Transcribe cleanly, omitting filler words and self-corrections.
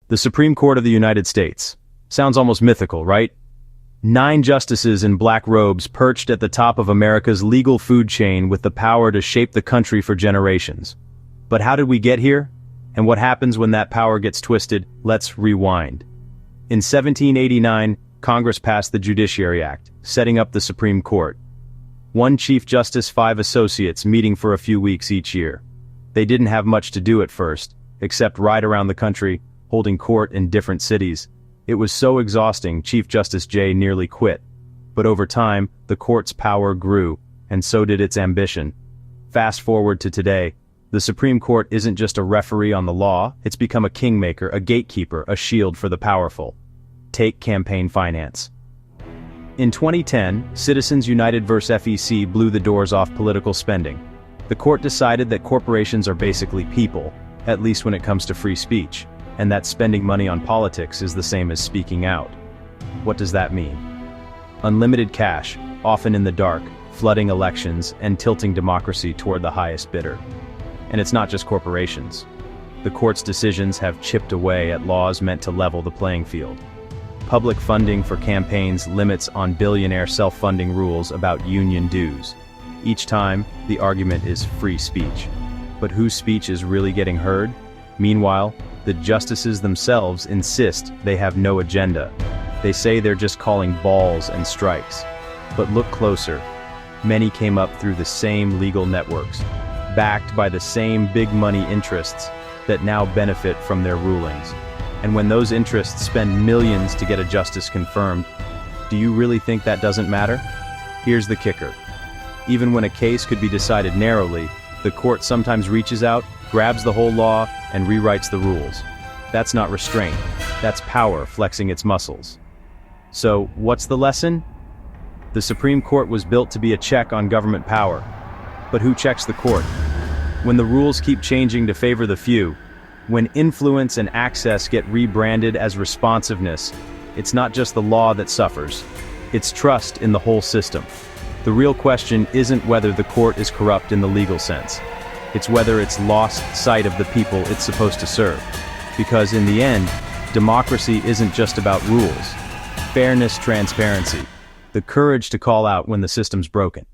The Supreme Court of the United States. Sounds almost mythical, right? 9 justices in black robes perched at the top of America's legal food chain with the power to shape the country for generations. But how did we get here? And what happens when that power gets twisted? Let's rewind. In 1789, Congress passed the Judiciary Act, setting up the Supreme Court. 1 Chief Justice, 5 associates meeting for a few weeks each year. They didn't have much to do at first, except ride around the country, holding court in different cities. It was so exhausting, Chief Justice Jay nearly quit. But over time, the court's power grew, and so did its ambition. Fast forward to today, the Supreme Court isn't just a referee on the law, it's become a kingmaker, a gatekeeper, a shield for the powerful. Take campaign finance. In 2010, Citizens United vs. FEC blew the doors off political spending. The court decided that corporations are basically people, at least when it comes to free speech, and that spending money on politics is the same as speaking out. What does that mean? Unlimited cash, often in the dark, flooding elections and tilting democracy toward the highest bidder. And it's not just corporations. The court's decisions have chipped away at laws meant to level the playing field. Public funding for campaigns limits on billionaire self-funding rules about union dues. Each time, the argument is free speech. But whose speech is really getting heard? Meanwhile, the justices themselves insist they have no agenda. They say they're just calling balls and strikes. But look closer. Many came up through the same legal networks, backed by the same big money interests that now benefit from their rulings. And when those interests spend millions to get a justice confirmed, do you really think that doesn't matter? Here's the kicker. Even when a case could be decided narrowly, the court sometimes reaches out, grabs the whole law, and rewrites the rules. That's not restraint. That's power flexing its muscles. So, what's the lesson? The Supreme Court was built to be a check on government power. But who checks the court? When the rules keep changing to favor the few, when influence and access get rebranded as responsiveness, it's not just the law that suffers. It's trust in the whole system. The real question isn't whether the court is corrupt in the legal sense. It's whether it's lost sight of the people it's supposed to serve. Because in the end, democracy isn't just about rules. Fairness, transparency, the courage to call out when the system's broken.